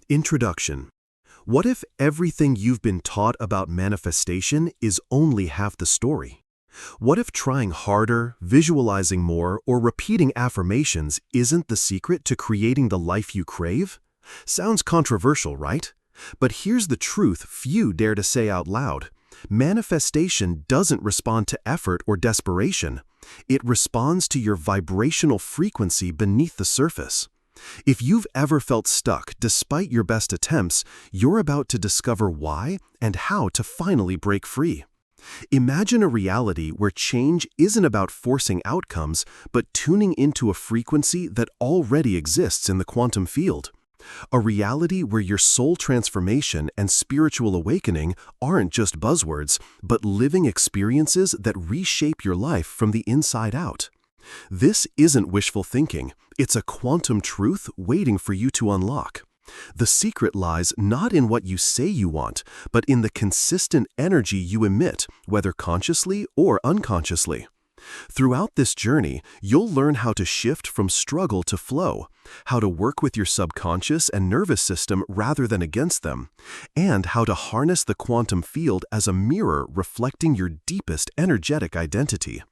Introduction. What if everything you've been taught about manifestation is only half the story? What if trying harder, visualizing more, or repeating affirmations isn't the secret to creating the life you crave? Sounds controversial, right? But here's the truth few dare to say out loud. Manifestation doesn't respond to effort or desperation. It responds to your vibrational frequency beneath the surface. If you've ever felt stuck despite your best attempts, you're about to discover why and how to finally break free. Imagine a reality where change isn't about forcing outcomes, but tuning into a frequency that already exists in the quantum field. A reality where your soul transformation and spiritual awakening aren't just buzzwords, but living experiences that reshape your life from the inside out. This isn't wishful thinking, it's a quantum truth waiting for you to unlock. The secret lies not in what you say you want, but in the consistent energy you emit, whether consciously or unconsciously. Throughout this journey, you'll learn how to shift from struggle to flow, how to work with your subconscious and nervous system rather than against them, and how to harness the quantum field as a mirror reflecting your deepest energetic identity.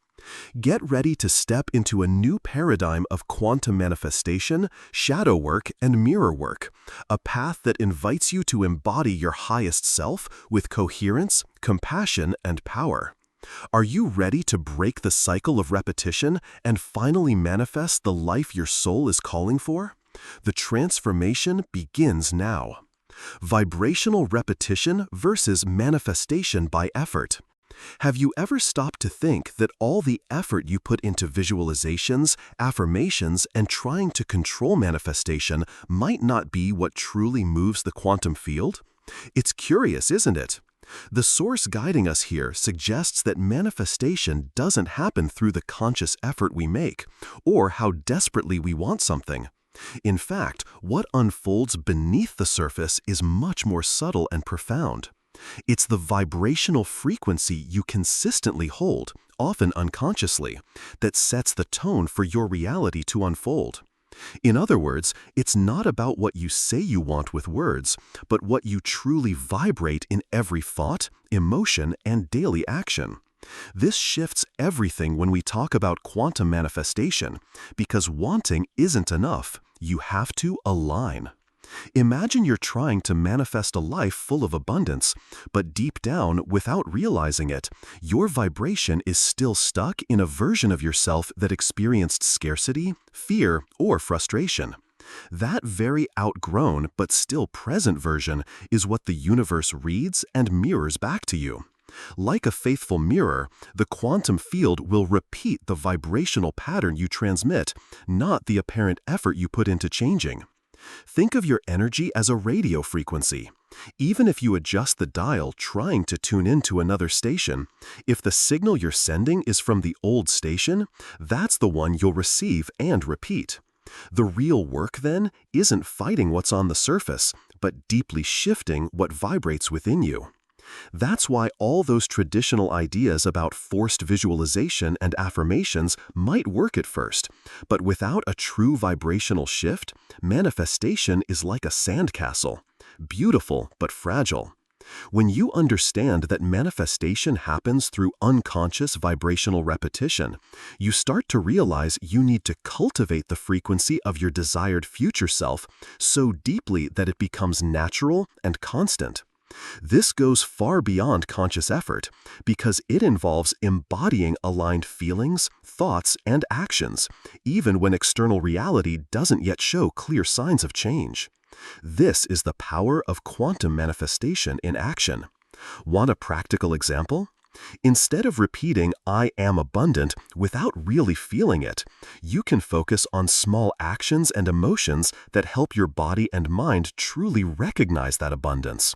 Get ready to step into a new paradigm of quantum manifestation, shadow work, and mirror work, a path that invites you to embody your highest self with coherence, compassion, and power. Are you ready to break the cycle of repetition and finally manifest the life your soul is calling for? The transformation begins now. Vibrational repetition versus manifestation by effort. Have you ever stopped to think that all the effort you put into visualizations, affirmations, and trying to control manifestation might not be what truly moves the quantum field? It's curious, isn't it? The source guiding us here suggests that manifestation doesn't happen through the conscious effort we make, or how desperately we want something. In fact, what unfolds beneath the surface is much more subtle and profound. It's the vibrational frequency you consistently hold, often unconsciously, that sets the tone for your reality to unfold. In other words, it's not about what you say you want with words, but what you truly vibrate in every thought, emotion, and daily action. This shifts everything when we talk about quantum manifestation, because wanting isn't enough. You have to align. Imagine you're trying to manifest a life full of abundance, but deep down, without realizing it, your vibration is still stuck in a version of yourself that experienced scarcity, fear, or frustration. That very outgrown but still present version is what the universe reads and mirrors back to you. Like a faithful mirror, the quantum field will repeat the vibrational pattern you transmit, not the apparent effort you put into changing. Think of your energy as a radio frequency. Even if you adjust the dial trying to tune into another station, if the signal you're sending is from the old station, that's the one you'll receive and repeat. The real work, then, isn't fighting what's on the surface, but deeply shifting what vibrates within you. That's why all those traditional ideas about forced visualization and affirmations might work at first, but without a true vibrational shift, manifestation is like a sandcastle, beautiful but fragile. When you understand that manifestation happens through unconscious vibrational repetition, you start to realize you need to cultivate the frequency of your desired future self so deeply that it becomes natural and constant. This goes far beyond conscious effort because it involves embodying aligned feelings, thoughts, and actions, even when external reality doesn't yet show clear signs of change. This is the power of quantum manifestation in action. Want a practical example? Instead of repeating "I am abundant" without really feeling it, you can focus on small actions and emotions that help your body and mind truly recognize that abundance.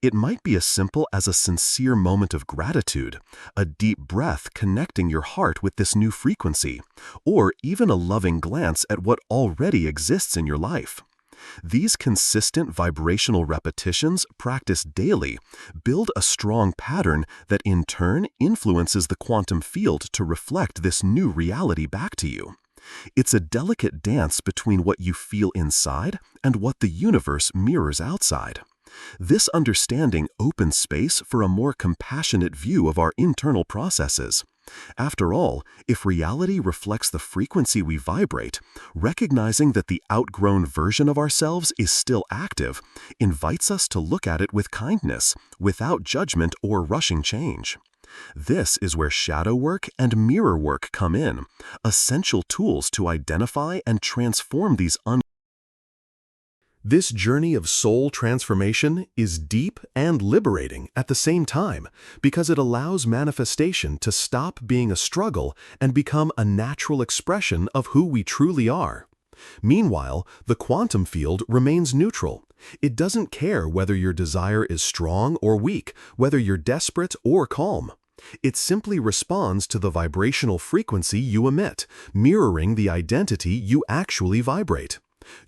It might be as simple as a sincere moment of gratitude, a deep breath connecting your heart with this new frequency, or even a loving glance at what already exists in your life. These consistent vibrational repetitions, practiced daily, build a strong pattern that in turn influences the quantum field to reflect this new reality back to you. It's a delicate dance between what you feel inside and what the universe mirrors outside. This understanding opens space for a more compassionate view of our internal processes. After all, if reality reflects the frequency we vibrate, recognizing that the outgrown version of ourselves is still active invites us to look at it with kindness, without judgment or rushing change. This is where shadow work and mirror work come in, essential tools to identify and transform these This journey of soul transformation is deep and liberating at the same time because it allows manifestation to stop being a struggle and become a natural expression of who we truly are. Meanwhile, the quantum field remains neutral. It doesn't care whether your desire is strong or weak, whether you're desperate or calm. It simply responds to the vibrational frequency you emit, mirroring the identity you actually vibrate.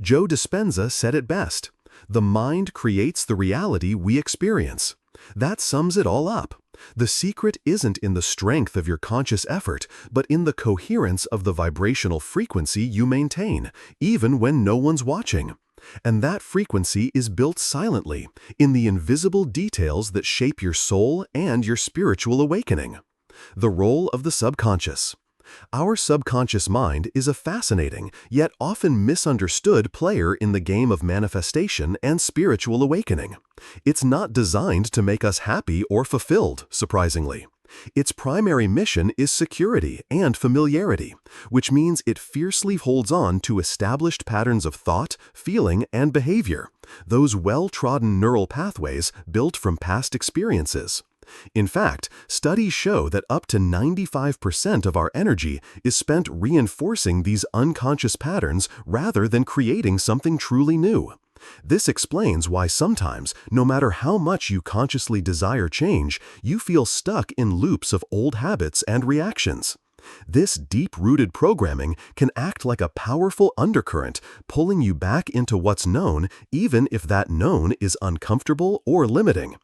Joe Dispenza said it best: "The mind creates the reality we experience." That sums it all up. The secret isn't in the strength of your conscious effort, but in the coherence of the vibrational frequency you maintain, even when no one's watching. And that frequency is built silently, in the invisible details that shape your soul and your spiritual awakening. The role of the subconscious. Our subconscious mind is a fascinating, yet often misunderstood player in the game of manifestation and spiritual awakening. It's not designed to make us happy or fulfilled, surprisingly. Its primary mission is security and familiarity, which means it fiercely holds on to established patterns of thought, feeling, and behavior, those well-trodden neural pathways built from past experiences. In fact, studies show that up to 95% of our energy is spent reinforcing these unconscious patterns rather than creating something truly new. This explains why sometimes, no matter how much you consciously desire change, you feel stuck in loops of old habits and reactions. This deep-rooted programming can act like a powerful undercurrent, pulling you back into what's known, even if that known is uncomfortable or limiting.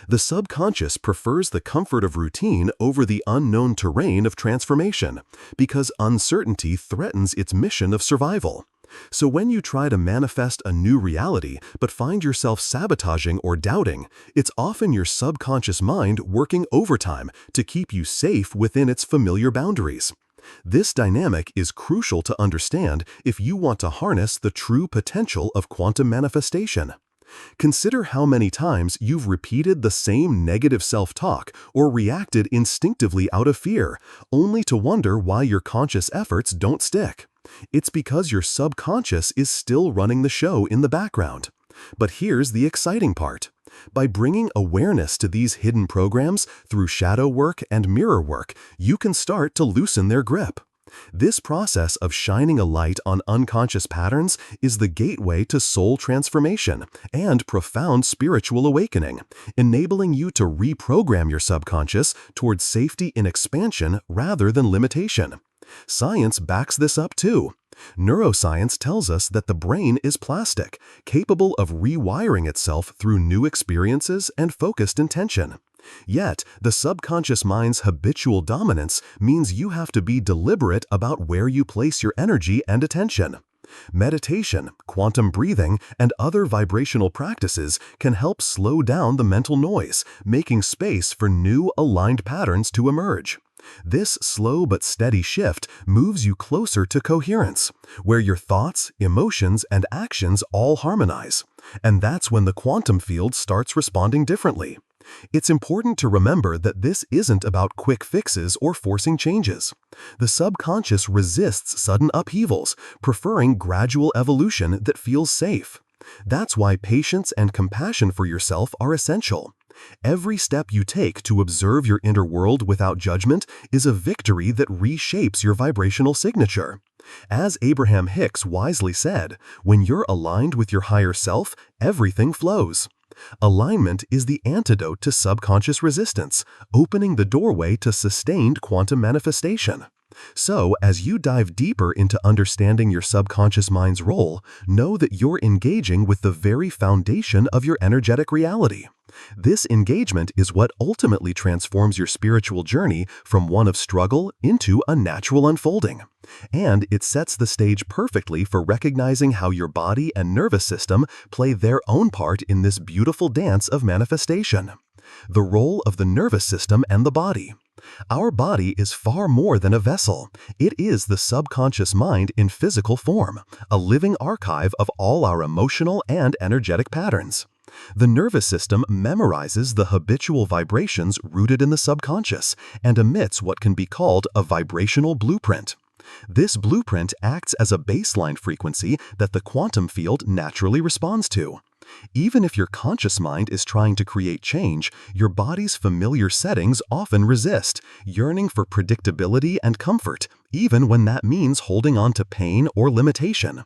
The subconscious prefers the comfort of routine over the unknown terrain of transformation, because uncertainty threatens its mission of survival. So when you try to manifest a new reality but find yourself sabotaging or doubting, it's often your subconscious mind working overtime to keep you safe within its familiar boundaries. This dynamic is crucial to understand if you want to harness the true potential of quantum manifestation. Consider how many times you've repeated the same negative self-talk or reacted instinctively out of fear, only to wonder why your conscious efforts don't stick. It's because your subconscious is still running the show in the background. But here's the exciting part. By bringing awareness to these hidden programs through shadow work and mirror work, you can start to loosen their grip. This process of shining a light on unconscious patterns is the gateway to soul transformation and profound spiritual awakening, enabling you to reprogram your subconscious towards safety in expansion rather than limitation. Science backs this up too. Neuroscience tells us that the brain is plastic, capable of rewiring itself through new experiences and focused intention. Yet, the subconscious mind's habitual dominance means you have to be deliberate about where you place your energy and attention. Meditation, quantum breathing, and other vibrational practices can help slow down the mental noise, making space for new, aligned patterns to emerge. This slow but steady shift moves you closer to coherence, where your thoughts, emotions, and actions all harmonize. And that's when the quantum field starts responding differently. It's important to remember that this isn't about quick fixes or forcing changes. The subconscious resists sudden upheavals, preferring gradual evolution that feels safe. That's why patience and compassion for yourself are essential. Every step you take to observe your inner world without judgment is a victory that reshapes your vibrational signature. As Abraham Hicks wisely said, when you're aligned with your higher self, everything flows. Alignment is the antidote to subconscious resistance, opening the doorway to sustained quantum manifestation. So, as you dive deeper into understanding your subconscious mind's role, know that you're engaging with the very foundation of your energetic reality. This engagement is what ultimately transforms your spiritual journey from one of struggle into a natural unfolding. And it sets the stage perfectly for recognizing how your body and nervous system play their own part in this beautiful dance of manifestation. The role of the nervous system and the body. Our body is far more than a vessel. It is the subconscious mind in physical form, a living archive of all our emotional and energetic patterns. The nervous system memorizes the habitual vibrations rooted in the subconscious and emits what can be called a vibrational blueprint. This blueprint acts as a baseline frequency that the quantum field naturally responds to. Even if your conscious mind is trying to create change, your body's familiar settings often resist, yearning for predictability and comfort, even when that means holding on to pain or limitation.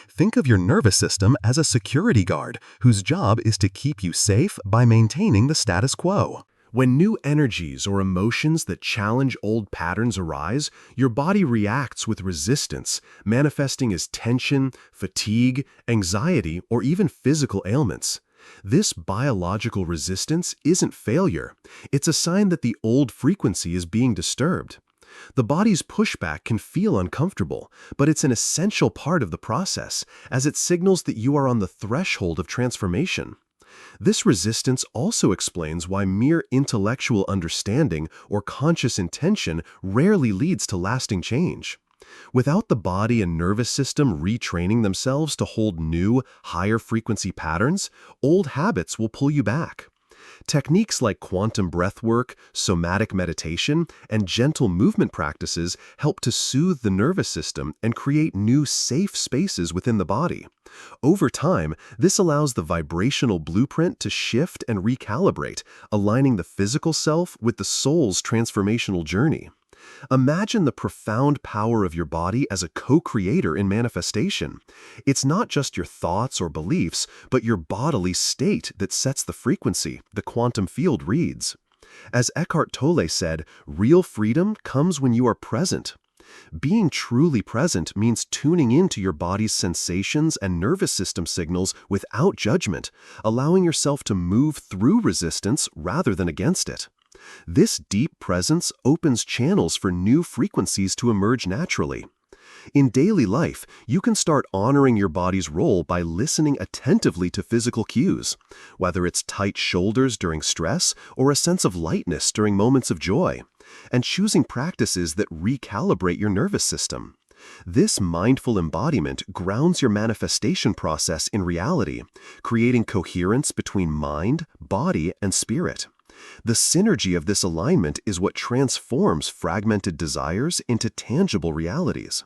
Think of your nervous system as a security guard whose job is to keep you safe by maintaining the status quo. When new energies or emotions that challenge old patterns arise, your body reacts with resistance, manifesting as tension, fatigue, anxiety, or even physical ailments. This biological resistance isn't failure. It's a sign that the old frequency is being disturbed. The body's pushback can feel uncomfortable, but it's an essential part of the process, as it signals that you are on the threshold of transformation. This resistance also explains why mere intellectual understanding or conscious intention rarely leads to lasting change. Without the body and nervous system retraining themselves to hold new, higher frequency patterns, old habits will pull you back. Techniques like quantum breathwork, somatic meditation, and gentle movement practices help to soothe the nervous system and create new safe spaces within the body. Over time, this allows the vibrational blueprint to shift and recalibrate, aligning the physical self with the soul's transformational journey. Imagine the profound power of your body as a co-creator in manifestation. It's not just your thoughts or beliefs, but your bodily state that sets the frequency the quantum field reads. As Eckhart Tolle said, real freedom comes when you are present. Being truly present means tuning into your body's sensations and nervous system signals without judgment, allowing yourself to move through resistance rather than against it. This deep presence opens channels for new frequencies to emerge naturally. In daily life, you can start honoring your body's role by listening attentively to physical cues, whether it's tight shoulders during stress or a sense of lightness during moments of joy, and choosing practices that recalibrate your nervous system. This mindful embodiment grounds your manifestation process in reality, creating coherence between mind, body, and spirit. The synergy of this alignment is what transforms fragmented desires into tangible realities.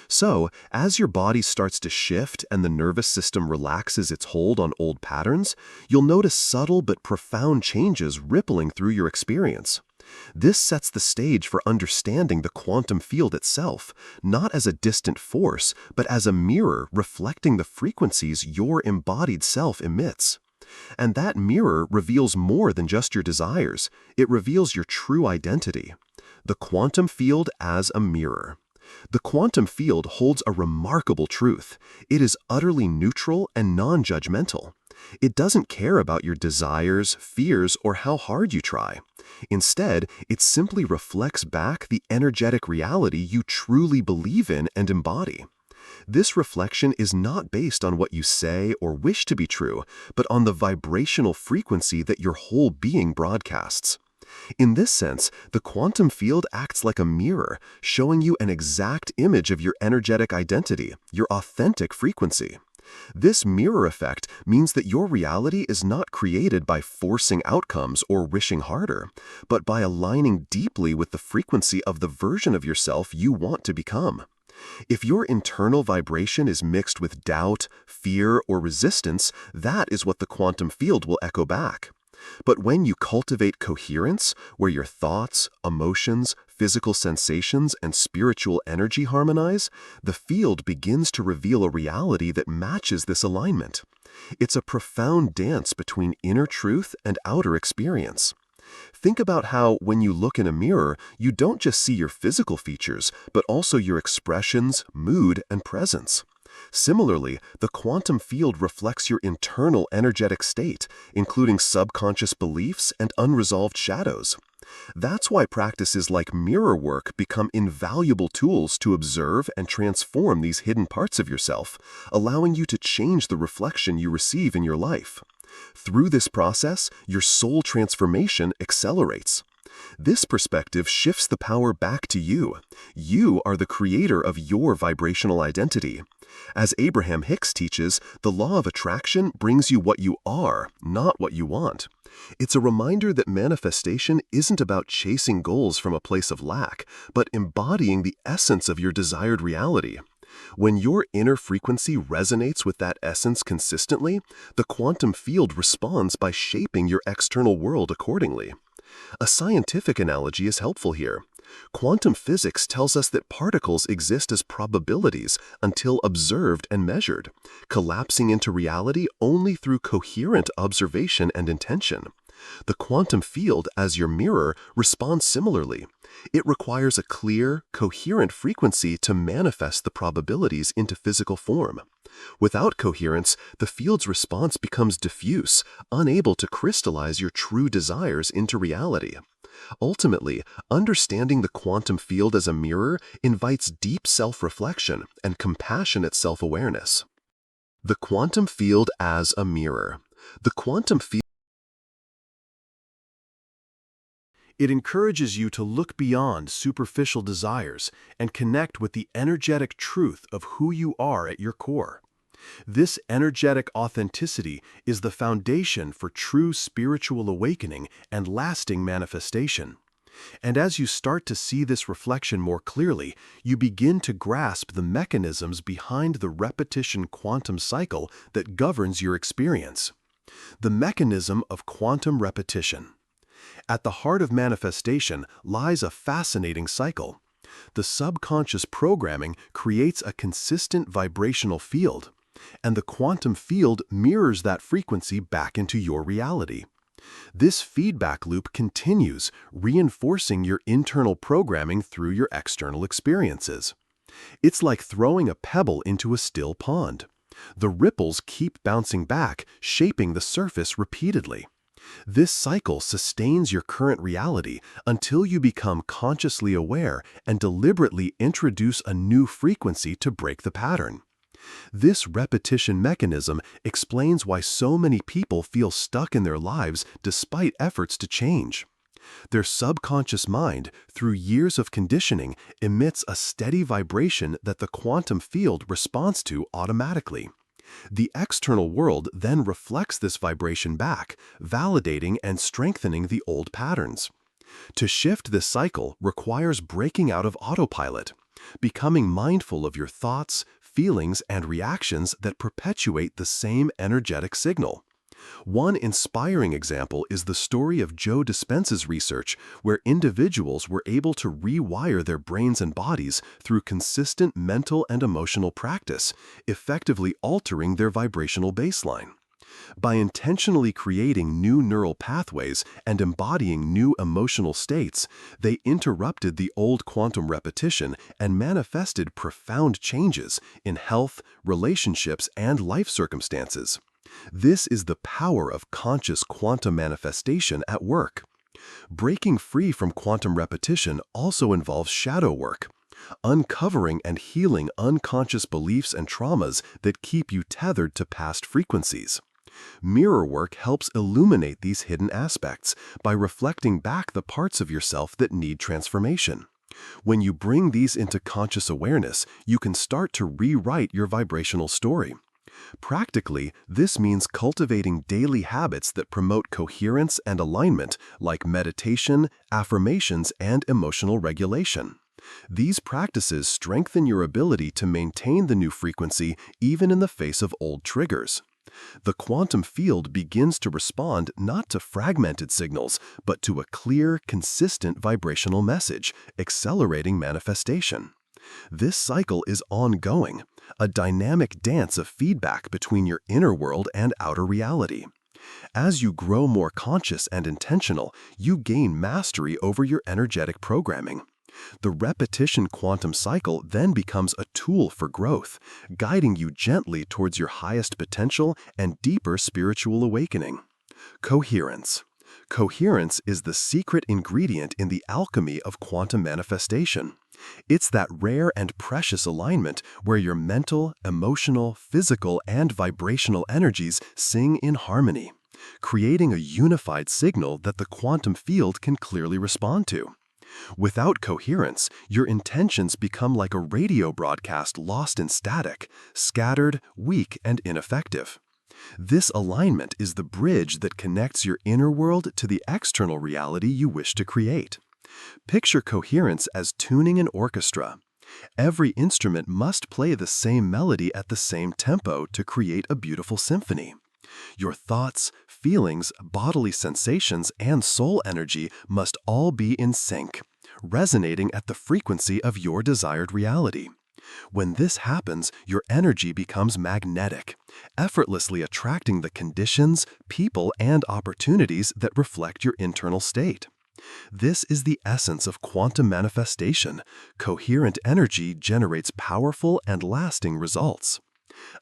So, as your body starts to shift and the nervous system relaxes its hold on old patterns, you'll notice subtle but profound changes rippling through your experience. This sets the stage for understanding the quantum field itself, not as a distant force, but as a mirror reflecting the frequencies your embodied self emits. And that mirror reveals more than just your desires. It reveals your true identity. The quantum field as a mirror. The quantum field holds a remarkable truth. It is utterly neutral and non-judgmental. It doesn't care about your desires, fears, or how hard you try. Instead, it simply reflects back the energetic reality you truly believe in and embody. This reflection is not based on what you say or wish to be true, but on the vibrational frequency that your whole being broadcasts. In this sense, the quantum field acts like a mirror, showing you an exact image of your energetic identity, your authentic frequency. This mirror effect means that your reality is not created by forcing outcomes or wishing harder, but by aligning deeply with the frequency of the version of yourself you want to become. If your internal vibration is mixed with doubt, fear, or resistance, that is what the quantum field will echo back. But when you cultivate coherence, where your thoughts, emotions, physical sensations, and spiritual energy harmonize, the field begins to reveal a reality that matches this alignment. It's a profound dance between inner truth and outer experience. Think about how, when you look in a mirror, you don't just see your physical features, but also your expressions, mood, and presence. Similarly, the quantum field reflects your internal energetic state, including subconscious beliefs and unresolved shadows. That's why practices like mirror work become invaluable tools to observe and transform these hidden parts of yourself, allowing you to change the reflection you receive in your life. Through this process, your soul transformation accelerates. This perspective shifts the power back to you. You are the creator of your vibrational identity. As Abraham Hicks teaches, the law of attraction brings you what you are, not what you want. It's a reminder that manifestation isn't about chasing goals from a place of lack, but embodying the essence of your desired reality. When your inner frequency resonates with that essence consistently, the quantum field responds by shaping your external world accordingly. A scientific analogy is helpful here. Quantum physics tells us that particles exist as probabilities until observed and measured, collapsing into reality only through coherent observation and intention. The quantum field, as your mirror, responds similarly. It requires a clear, coherent frequency to manifest the probabilities into physical form. Without coherence, the field's response becomes diffuse, unable to crystallize your true desires into reality. Ultimately, understanding the quantum field as a mirror invites deep self-reflection and compassionate self-awareness. The quantum field as a mirror. The quantum field It encourages you to look beyond superficial desires and connect with the energetic truth of who you are at your core. This energetic authenticity is the foundation for true spiritual awakening and lasting manifestation. And as you start to see this reflection more clearly, you begin to grasp the mechanisms behind the repetition quantum cycle that governs your experience. The mechanism of quantum repetition. At the heart of manifestation lies a fascinating cycle. The subconscious programming creates a consistent vibrational field, and the quantum field mirrors that frequency back into your reality. This feedback loop continues, reinforcing your internal programming through your external experiences. It's like throwing a pebble into a still pond. The ripples keep bouncing back, shaping the surface repeatedly. This cycle sustains your current reality until you become consciously aware and deliberately introduce a new frequency to break the pattern. This repetition mechanism explains why so many people feel stuck in their lives despite efforts to change. Their subconscious mind, through years of conditioning, emits a steady vibration that the quantum field responds to automatically. The external world then reflects this vibration back, validating and strengthening the old patterns. To shift this cycle requires breaking out of autopilot, becoming mindful of your thoughts, feelings, and reactions that perpetuate the same energetic signal. One inspiring example is the story of Joe Dispenza's research, where individuals were able to rewire their brains and bodies through consistent mental and emotional practice, effectively altering their vibrational baseline. By intentionally creating new neural pathways and embodying new emotional states, they interrupted the old quantum repetition and manifested profound changes in health, relationships, and life circumstances. This is the power of conscious quantum manifestation at work. Breaking free from quantum repetition also involves shadow work, uncovering and healing unconscious beliefs and traumas that keep you tethered to past frequencies. Mirror work helps illuminate these hidden aspects by reflecting back the parts of yourself that need transformation. When you bring these into conscious awareness, you can start to rewrite your vibrational story. Practically, this means cultivating daily habits that promote coherence and alignment, like meditation, affirmations, and emotional regulation. These practices strengthen your ability to maintain the new frequency even in the face of old triggers. The quantum field begins to respond not to fragmented signals, but to a clear, consistent vibrational message, accelerating manifestation. This cycle is ongoing, a dynamic dance of feedback between your inner world and outer reality. As you grow more conscious and intentional, you gain mastery over your energetic programming. The repetition quantum cycle then becomes a tool for growth, guiding you gently towards your highest potential and deeper spiritual awakening. Coherence. Coherence is the secret ingredient in the alchemy of quantum manifestation. It's that rare and precious alignment where your mental, emotional, physical, and vibrational energies sing in harmony, creating a unified signal that the quantum field can clearly respond to. Without coherence, your intentions become like a radio broadcast lost in static, scattered, weak, and ineffective. This alignment is the bridge that connects your inner world to the external reality you wish to create. Picture coherence as tuning an orchestra. Every instrument must play the same melody at the same tempo to create a beautiful symphony. Your thoughts, feelings, bodily sensations, and soul energy must all be in sync, resonating at the frequency of your desired reality. When this happens, your energy becomes magnetic, effortlessly attracting the conditions, people, and opportunities that reflect your internal state. This is the essence of quantum manifestation. Coherent energy generates powerful and lasting results.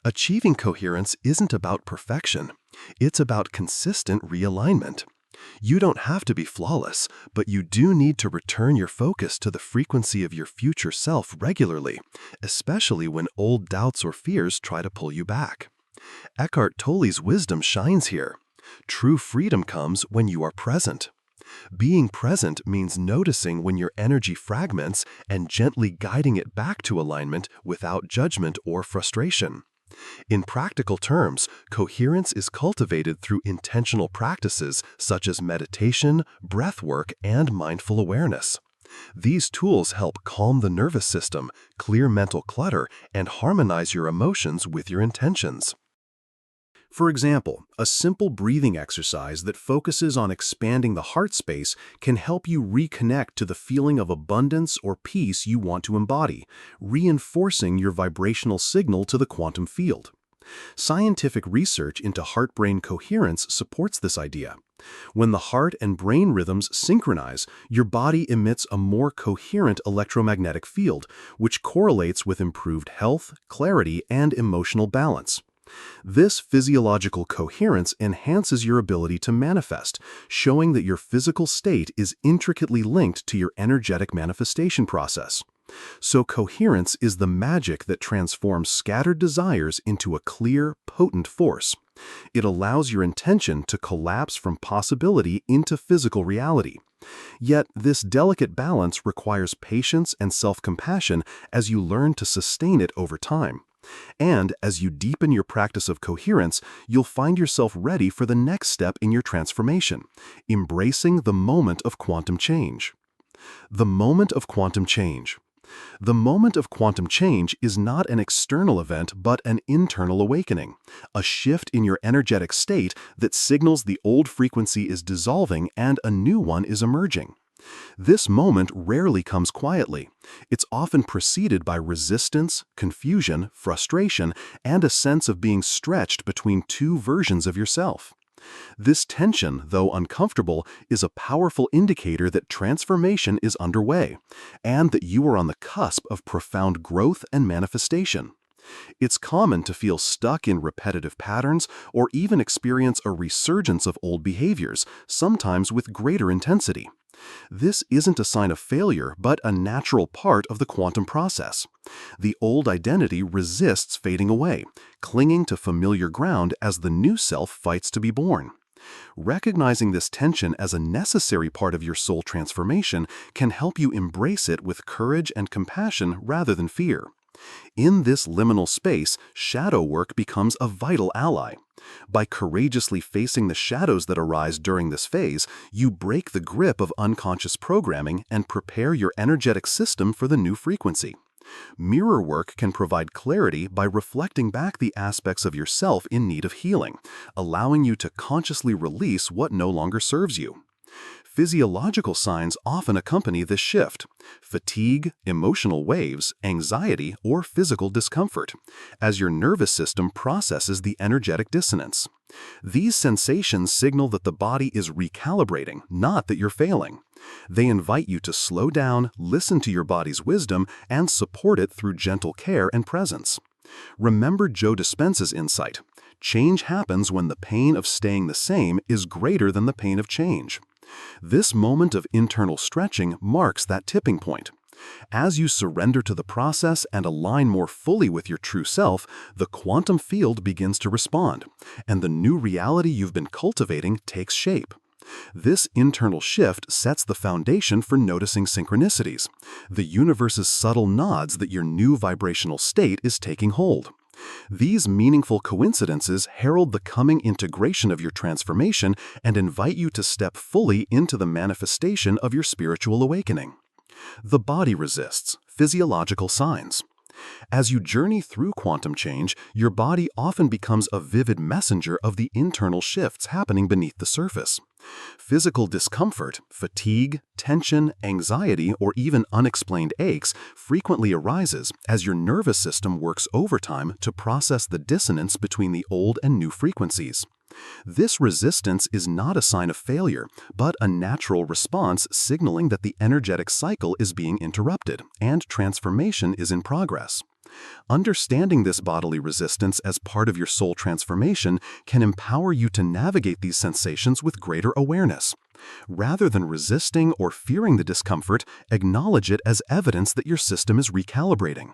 Achieving coherence isn't about perfection. It's about consistent realignment. You don't have to be flawless, but you do need to return your focus to the frequency of your future self regularly, especially when old doubts or fears try to pull you back. Eckhart Tolle's wisdom shines here. True freedom comes when you are present. Being present means noticing when your energy fragments and gently guiding it back to alignment without judgment or frustration. In practical terms, coherence is cultivated through intentional practices such as meditation, breath work, and mindful awareness. These tools help calm the nervous system, clear mental clutter, and harmonize your emotions with your intentions. For example, a simple breathing exercise that focuses on expanding the heart space can help you reconnect to the feeling of abundance or peace you want to embody, reinforcing your vibrational signal to the quantum field. Scientific research into heart-brain coherence supports this idea. When the heart and brain rhythms synchronize, your body emits a more coherent electromagnetic field, which correlates with improved health, clarity, and emotional balance. This physiological coherence enhances your ability to manifest, showing that your physical state is intricately linked to your energetic manifestation process. So coherence is the magic that transforms scattered desires into a clear, potent force. It allows your intention to collapse from possibility into physical reality. Yet, this delicate balance requires patience and self-compassion as you learn to sustain it over time. And as you deepen your practice of coherence, you'll find yourself ready for the next step in your transformation, embracing the moment of quantum change. The moment of quantum change. The moment of quantum change is not an external event but an internal awakening, a shift in your energetic state that signals the old frequency is dissolving and a new one is emerging. This moment rarely comes quietly. It's often preceded by resistance, confusion, frustration, and a sense of being stretched between two versions of yourself. This tension, though uncomfortable, is a powerful indicator that transformation is underway, and that you are on the cusp of profound growth and manifestation. It's common to feel stuck in repetitive patterns or even experience a resurgence of old behaviors, sometimes with greater intensity. This isn't a sign of failure, but a natural part of the quantum process. The old identity resists fading away, clinging to familiar ground as the new self fights to be born. Recognizing this tension as a necessary part of your soul transformation can help you embrace it with courage and compassion rather than fear. In this liminal space, shadow work becomes a vital ally. By courageously facing the shadows that arise during this phase, you break the grip of unconscious programming and prepare your energetic system for the new frequency. Mirror work can provide clarity by reflecting back the aspects of yourself in need of healing, allowing you to consciously release what no longer serves you. Physiological signs often accompany this shift: fatigue, emotional waves, anxiety, or physical discomfort, as your nervous system processes the energetic dissonance. These sensations signal that the body is recalibrating, not that you're failing. They invite you to slow down, listen to your body's wisdom, and support it through gentle care and presence. Remember Joe Dispenza's insight. Change happens when the pain of staying the same is greater than the pain of change. This moment of internal stretching marks that tipping point. As you surrender to the process and align more fully with your true self, the quantum field begins to respond, and the new reality you've been cultivating takes shape. This internal shift sets the foundation for noticing synchronicities, the universe's subtle nods that your new vibrational state is taking hold. These meaningful coincidences herald the coming integration of your transformation and invite you to step fully into the manifestation of your spiritual awakening. The body resists. Physiological signs. As you journey through quantum change, your body often becomes a vivid messenger of the internal shifts happening beneath the surface. Physical discomfort, fatigue, tension, anxiety, or even unexplained aches frequently arises as your nervous system works overtime to process the dissonance between the old and new frequencies. This resistance is not a sign of failure, but a natural response signaling that the energetic cycle is being interrupted and transformation is in progress. Understanding this bodily resistance as part of your soul transformation can empower you to navigate these sensations with greater awareness. Rather than resisting or fearing the discomfort, acknowledge it as evidence that your system is recalibrating.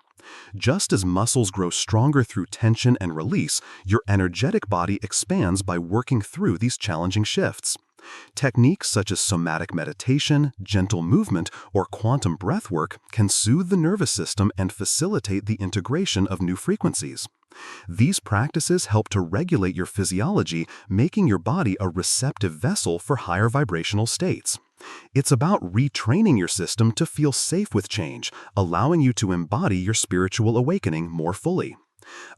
Just as muscles grow stronger through tension and release, your energetic body expands by working through these challenging shifts. Techniques such as somatic meditation, gentle movement, or quantum breathwork can soothe the nervous system and facilitate the integration of new frequencies. These practices help to regulate your physiology, making your body a receptive vessel for higher vibrational states. It's about retraining your system to feel safe with change, allowing you to embody your spiritual awakening more fully.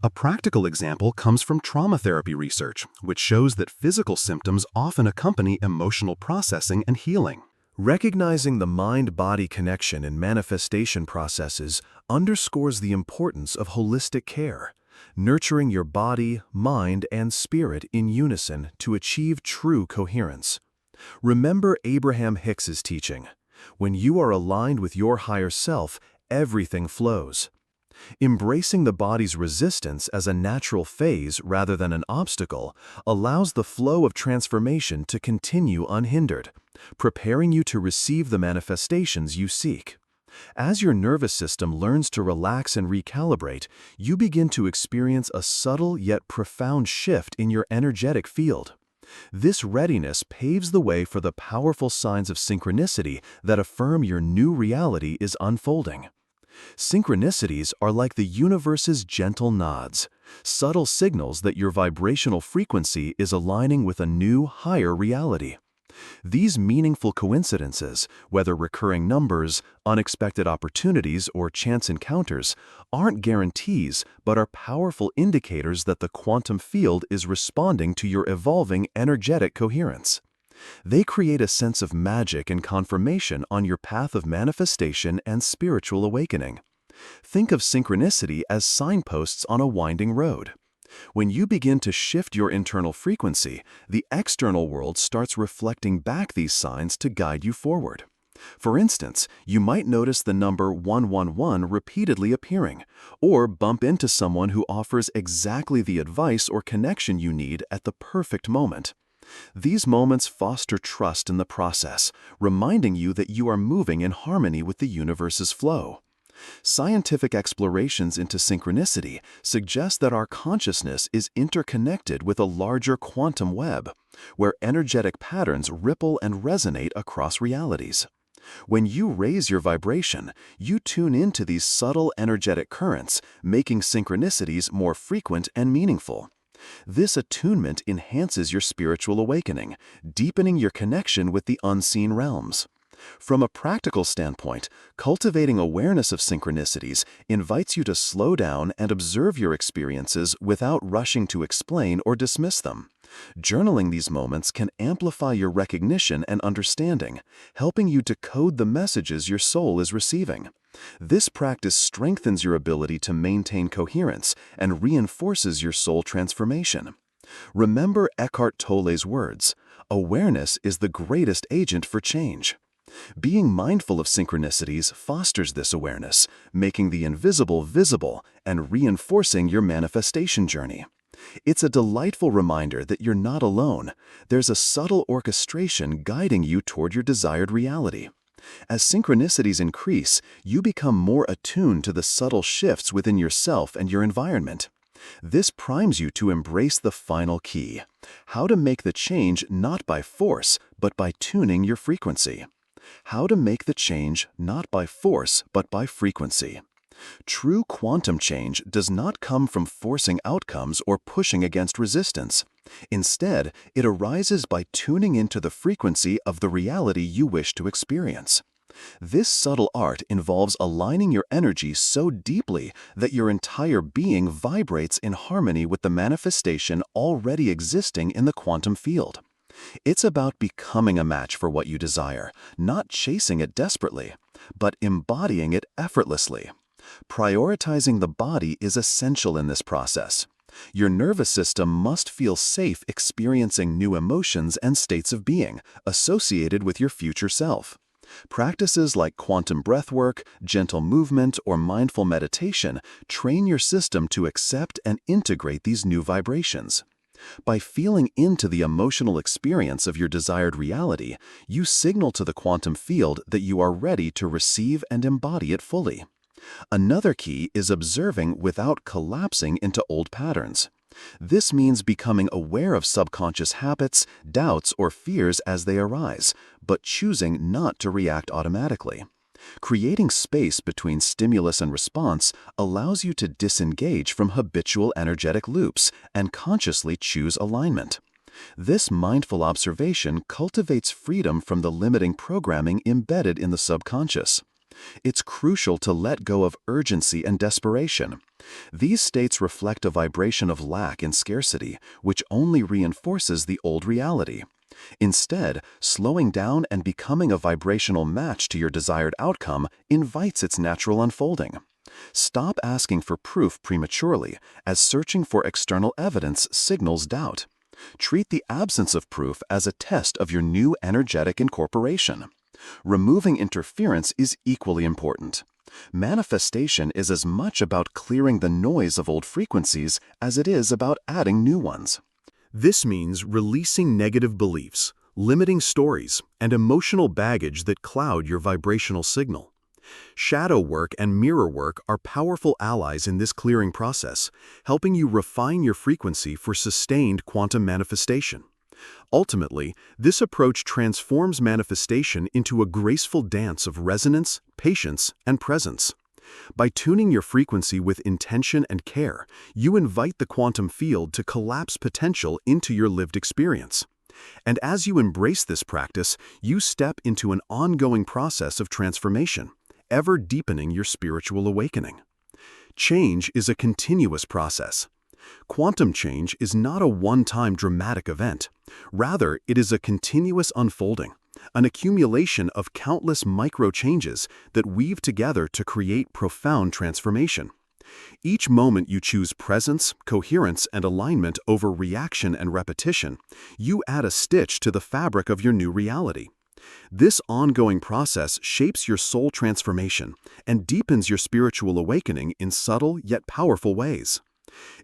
A practical example comes from trauma therapy research, which shows that physical symptoms often accompany emotional processing and healing. Recognizing the mind-body connection in manifestation processes underscores the importance of holistic care, nurturing your body, mind, and spirit in unison to achieve true coherence. Remember Abraham Hicks's teaching: when you are aligned with your higher self, everything flows. Embracing the body's resistance as a natural phase rather than an obstacle allows the flow of transformation to continue unhindered, preparing you to receive the manifestations you seek. As your nervous system learns to relax and recalibrate, you begin to experience a subtle yet profound shift in your energetic field. This readiness paves the way for the powerful signs of synchronicity that affirm your new reality is unfolding. Synchronicities are like the universe's gentle nods, subtle signals that your vibrational frequency is aligning with a new, higher reality. These meaningful coincidences, whether recurring numbers, unexpected opportunities, or chance encounters, aren't guarantees but are powerful indicators that the quantum field is responding to your evolving energetic coherence. They create a sense of magic and confirmation on your path of manifestation and spiritual awakening. Think of synchronicity as signposts on a winding road. When you begin to shift your internal frequency, the external world starts reflecting back these signs to guide you forward. For instance, you might notice the number 111 repeatedly appearing, or bump into someone who offers exactly the advice or connection you need at the perfect moment. These moments foster trust in the process, reminding you that you are moving in harmony with the universe's flow. Scientific explorations into synchronicity suggest that our consciousness is interconnected with a larger quantum web, where energetic patterns ripple and resonate across realities. When you raise your vibration, you tune into these subtle energetic currents, making synchronicities more frequent and meaningful. This attunement enhances your spiritual awakening, deepening your connection with the unseen realms. From a practical standpoint, cultivating awareness of synchronicities invites you to slow down and observe your experiences without rushing to explain or dismiss them. Journaling these moments can amplify your recognition and understanding, helping you to code the messages your soul is receiving. This practice strengthens your ability to maintain coherence and reinforces your soul transformation. Remember Eckhart Tolle's words, "Awareness is the greatest agent for change." Being mindful of synchronicities fosters this awareness, making the invisible visible and reinforcing your manifestation journey. It's a delightful reminder that you're not alone. There's a subtle orchestration guiding you toward your desired reality. As synchronicities increase, you become more attuned to the subtle shifts within yourself and your environment. This primes you to embrace the final key: how to make the change not by force, but by tuning your frequency. How to make the change not by force, but by frequency. True quantum change does not come from forcing outcomes or pushing against resistance. Instead, it arises by tuning into the frequency of the reality you wish to experience. This subtle art involves aligning your energy so deeply that your entire being vibrates in harmony with the manifestation already existing in the quantum field. It's about becoming a match for what you desire, not chasing it desperately, but embodying it effortlessly. Prioritizing the body is essential in this process. Your nervous system must feel safe experiencing new emotions and states of being associated with your future self. Practices like quantum breathwork, gentle movement, or mindful meditation train your system to accept and integrate these new vibrations. By feeling into the emotional experience of your desired reality, you signal to the quantum field that you are ready to receive and embody it fully. Another key is observing without collapsing into old patterns. This means becoming aware of subconscious habits, doubts, or fears as they arise, but choosing not to react automatically. Creating space between stimulus and response allows you to disengage from habitual energetic loops and consciously choose alignment. This mindful observation cultivates freedom from the limiting programming embedded in the subconscious. It's crucial to let go of urgency and desperation. These states reflect a vibration of lack and scarcity, which only reinforces the old reality. Instead, slowing down and becoming a vibrational match to your desired outcome invites its natural unfolding. Stop asking for proof prematurely, as searching for external evidence signals doubt. Treat the absence of proof as a test of your new energetic incorporation. Removing interference is equally important. Manifestation is as much about clearing the noise of old frequencies as it is about adding new ones. This means releasing negative beliefs, limiting stories, and emotional baggage that cloud your vibrational signal. Shadow work and mirror work are powerful allies in this clearing process, helping you refine your frequency for sustained quantum manifestation. Ultimately, this approach transforms manifestation into a graceful dance of resonance, patience, and presence. By tuning your frequency with intention and care, you invite the quantum field to collapse potential into your lived experience. And as you embrace this practice, you step into an ongoing process of transformation, ever deepening your spiritual awakening. Change is a continuous process. Quantum change is not a one-time dramatic event. Rather, it is a continuous unfolding, an accumulation of countless micro-changes that weave together to create profound transformation. Each moment you choose presence, coherence, and alignment over reaction and repetition, you add a stitch to the fabric of your new reality. This ongoing process shapes your soul transformation and deepens your spiritual awakening in subtle yet powerful ways.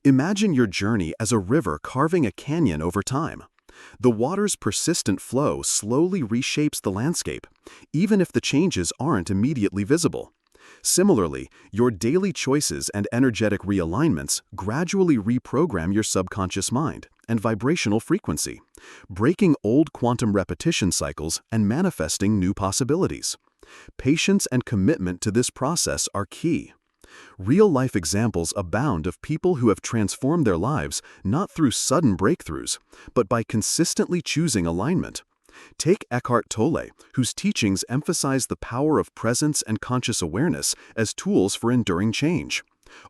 Imagine your journey as a river carving a canyon over time. The water's persistent flow slowly reshapes the landscape, even if the changes aren't immediately visible. Similarly, your daily choices and energetic realignments gradually reprogram your subconscious mind and vibrational frequency, breaking old quantum repetition cycles and manifesting new possibilities. Patience and commitment to this process are key. Real-life examples abound of people who have transformed their lives not through sudden breakthroughs, but by consistently choosing alignment. Take Eckhart Tolle, whose teachings emphasize the power of presence and conscious awareness as tools for enduring change.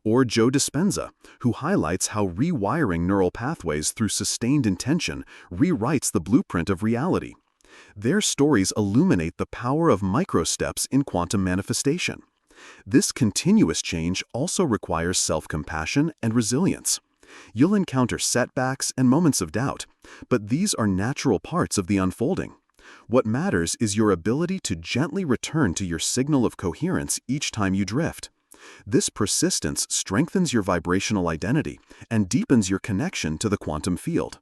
Or Joe Dispenza, who highlights how rewiring neural pathways through sustained intention rewrites the blueprint of reality. Their stories illuminate the power of micro-steps in quantum manifestation. This continuous change also requires self-compassion and resilience. You'll encounter setbacks and moments of doubt, but these are natural parts of the unfolding. What matters is your ability to gently return to your signal of coherence each time you drift. This persistence strengthens your vibrational identity and deepens your connection to the quantum field.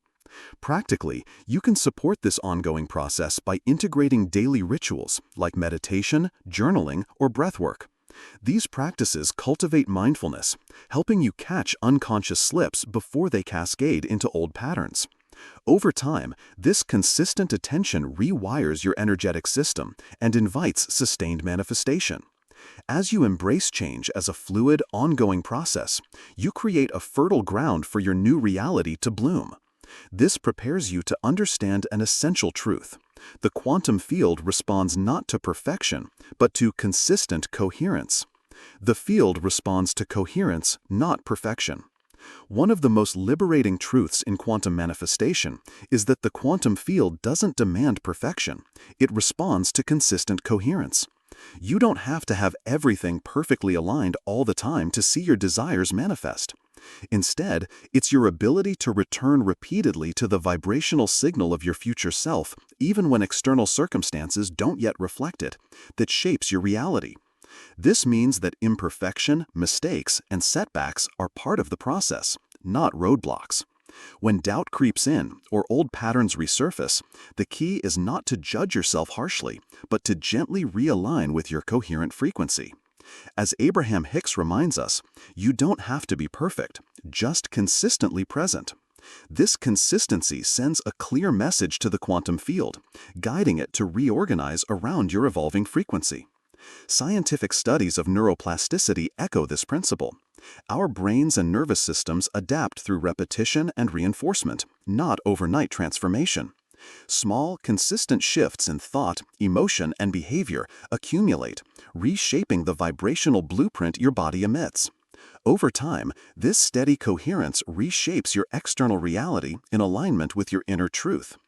Practically, you can support this ongoing process by integrating daily rituals like meditation, journaling, or breathwork. These practices cultivate mindfulness, helping you catch unconscious slips before they cascade into old patterns. Over time, this consistent attention rewires your energetic system and invites sustained manifestation. As you embrace change as a fluid, ongoing process, you create a fertile ground for your new reality to bloom. This prepares you to understand an essential truth. The quantum field responds not to perfection, but to consistent coherence. The field responds to coherence, not perfection. One of the most liberating truths in quantum manifestation is that the quantum field doesn't demand perfection. It responds to consistent coherence. You don't have to have everything perfectly aligned all the time to see your desires manifest. Instead, it's your ability to return repeatedly to the vibrational signal of your future self, even when external circumstances don't yet reflect it, that shapes your reality. This means that imperfection, mistakes, and setbacks are part of the process, not roadblocks. When doubt creeps in or old patterns resurface, the key is not to judge yourself harshly, but to gently realign with your coherent frequency. As Abraham Hicks reminds us, you don't have to be perfect, just consistently present. This consistency sends a clear message to the quantum field, guiding it to reorganize around your evolving frequency. Scientific studies of neuroplasticity echo this principle. Our brains and nervous systems adapt through repetition and reinforcement, not overnight transformation. Small, consistent shifts in thought, emotion, and behavior accumulate, reshaping the vibrational blueprint your body emits. Over time, this steady coherence reshapes your external reality in alignment with your inner truth.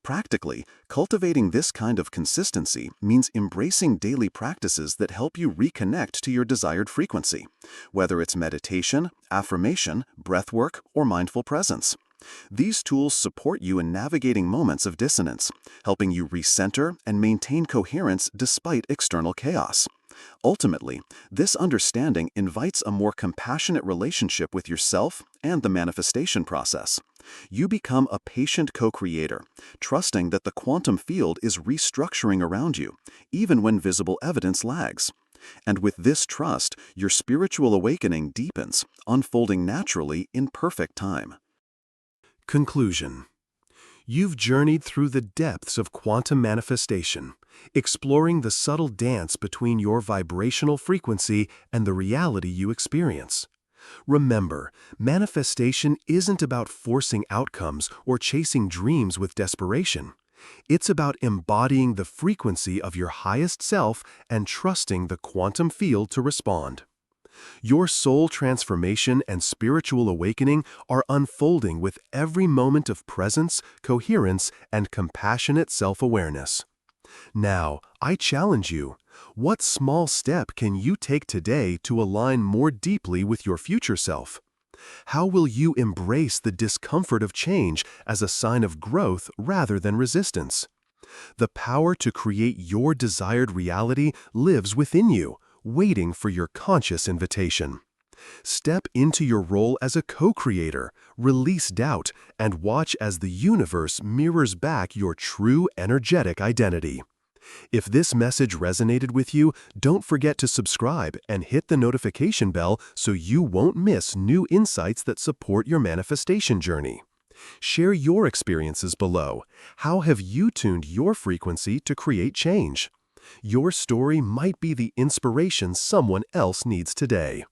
Practically, cultivating this kind of consistency means embracing daily practices that help you reconnect to your desired frequency, whether it's meditation, affirmation, breathwork, or mindful presence. These tools support you in navigating moments of dissonance, helping you recenter and maintain coherence despite external chaos. Ultimately, this understanding invites a more compassionate relationship with yourself and the manifestation process. You become a patient co-creator, trusting that the quantum field is restructuring around you, even when visible evidence lags. And with this trust, your spiritual awakening deepens, unfolding naturally in perfect time. Conclusion. You've journeyed through the depths of quantum manifestation, exploring the subtle dance between your vibrational frequency and the reality you experience. Remember, manifestation isn't about forcing outcomes or chasing dreams with desperation. It's about embodying the frequency of your highest self and trusting the quantum field to respond. Your soul transformation and spiritual awakening are unfolding with every moment of presence, coherence, and compassionate self-awareness. Now, I challenge you. What small step can you take today to align more deeply with your future self? How will you embrace the discomfort of change as a sign of growth rather than resistance? The power to create your desired reality lives within you, waiting for your conscious invitation. Step into your role as a co-creator, release doubt, and watch as the universe mirrors back your true energetic identity. If this message resonated with you, don't forget to subscribe and hit the notification bell so you won't miss new insights that support your manifestation journey. Share your experiences below. How have you tuned your frequency to create change? Your story might be the inspiration someone else needs today.